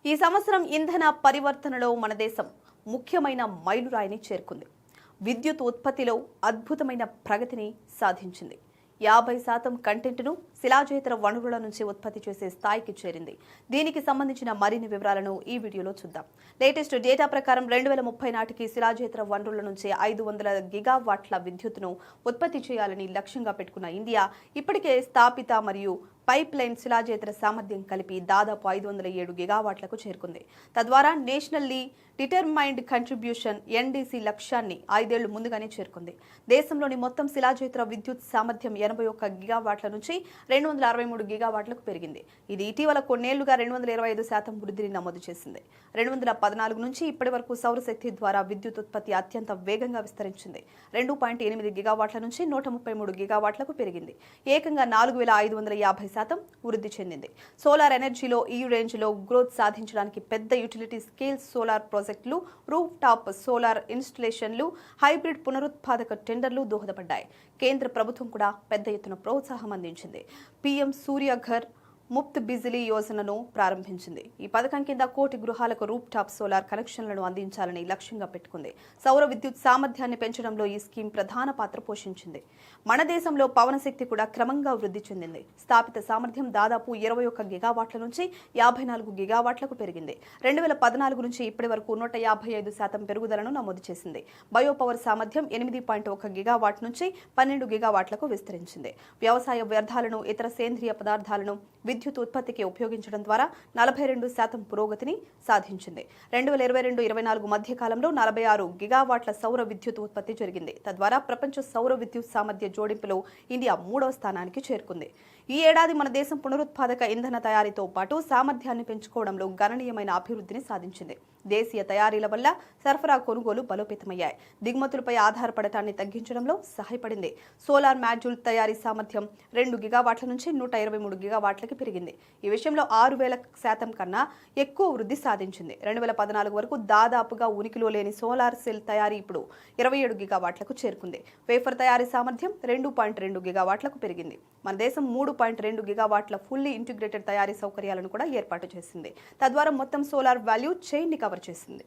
ఈ సంవత్సరం ఇంధన పరివర్తనలో మన దేశం ముఖ్యమైన మైలురాయిని చేరుకుంది. విద్యుత్ ఉత్పత్తిలో అద్భుతమైన ప్రగతిని సాధించింది. 50% కంటెంట్ను శిలాజేతర వనరుల నుంచి ఉత్పత్తి చేసే స్థాయికి చేరింది. దీనికి సంబంధించిన మరిన్ని వివరాలను ఈ వీడియోలో చూద్దాం. లేటెస్ట్ డేటా ప్రకారం 2030 నాటికి శిలాజేతర వనరుల నుంచి 500 గిగావాట్ల విద్యుత్తును ఉత్పత్తి చేయాలని లక్ష్యంగా పెట్టుకున్న ఇండియా ఇప్పటికే స్థాపిత మరియు పైప్ లైన్ శిలాజేతర సామర్థ్యం కలిపి దాదాపు 507 గిగావాట్లకు చేరుకుంది. తద్వారా నేషనల్లీ డిటర్మైన్డ్ కంట్రిబ్యూషన్ ఎన్డీసీ లక్ష్యాన్ని 5 ఏళ్లు ముందుగానే చేరుకుంది. దేశంలోని మొత్తం శిలాజేతర విద్యుత్ సామర్థ్యం 81 గిగావాట్ల నుంచి 263 గిగావాట్లకు పెరిగింది. ఇది ఇటీవల కొన్నేళ్లుగా 225% వృద్ధిని నమోదు చేసింది. 2014 నుంచి ఇప్పటి వరకు సౌరశక్తి ద్వారా విద్యుత్ ఉత్పత్తి అత్యంత వేగంగా విస్తరించింది. 2.8 గిగావాట్ల నుంచి 133 గిగావాట్లకు పెరిగింది. ఏకంగా 4550% వృద్ధి చెందింది. సోలార్ ఎనర్జీలో ఈ రేంజ్లో గ్రోత్ సాధించడానికి పెద్ద యూటిలిటీ స్కేల్ సోలార్ ప్రాజెక్టులు, రూఫ్ టాప్ సోలార్ ఇన్స్టలేషన్లు, హైబ్రిడ్ పునరుత్పాదక టెండర్లు దోహదపడ్డాయి. కేంద్ర ప్రభుత్వం కూడా పెద్ద ఎత్తున ప్రోత్సాహం అందించింది. పీఎం సూర్యఘర్ ముఫ్త్ బిజిలీ యోజనను ప్రారంభించింది. ఈ పథకం కింద 1 కోటి గృహాలకు రూఫ్ టాప్ సోలార్ కనెక్షన్లను అందించాలని లక్ష్యంగా పెట్టుకుంది. సౌర విద్యుత్ సామర్థ్యాన్ని పెంచడంలో ఈ స్కీమ్ ప్రధాన పాత్ర పోషించింది. మన దేశంలో పవన శక్తి కూడా క్రమంగా వృద్ధి చెందింది. స్థాపిత సామర్థ్యం దాదాపు 21 గిగావాట్ల నుంచి 54 గిగావాట్లకు పెరిగింది. 2014 నుంచి ఇప్పటి వరకు 155% పెరుగుదలను నమోదు చేసింది. బయోపవర్ సామర్థ్యం 8.1 గిగావాట్ నుంచి 12 గిగావాట్లకు విస్తరించింది. వ్యవసాయ వ్యర్థాలను, ఇతర సేంద్రియ పదార్థాలను విద్యుత్ ఉత్పత్తికి ఉపయోగించడం ద్వారా 42% పురోగతిని సాధించింది. 2022-24 మధ్య కాలంలో 46 గిగావాట్ల సౌర విద్యుత్ ఉత్పత్తి జరిగింది. తద్వారా ప్రపంచ సౌర విద్యుత్ సామర్థ్య జోడింపులో ఇండియా 3వ స్థానానికి చేరుకుంది. ఈ ఏడాది మన దేశం పునరుత్పాదక ఇంధన తయారీతో పాటు సామర్థ్యాన్ని పెంచుకోవడంలో గణనీయమైన అభివృద్ధిని సాధించింది. దేశీయ తయారీల వల్ల సరఫరా కొనుగోలు బలోపేతమయ్యాయి. దిగుమతులపై ఆధారపడటాన్ని తగ్గించడంలో సహాయపడింది. సోలార్ మాడ్యూల్ తయారీ సామర్థ్యం 2 గిగావాట్ల నుంచి 123 గిగావాట్లకి పెరిగింది. ఈ విషయంలో 6000% కన్నా ఎక్కువ వృద్ధి సాధించింది. 2014 వరకు దాదాపుగా ఉనికిలో లేని సోలార్ సెల్ తయారీ ఇప్పుడు 27 గిగావాట్లకు చేరుకుంది. వేఫర్ తయారీ సామర్థ్యం 2.2 గిగావాట్లకు పెరిగింది. మన దేశం 3.2 గిగావాట్ల ఫుల్లీ ఇంటిగ్రేటెడ్ తయారీ సౌకర్యాలను కూడా ఏర్పాటు చేసింది. తద్వారా మొత్తం సోలార్ వాల్యూ చైన్ ని కవర్ చేసింది.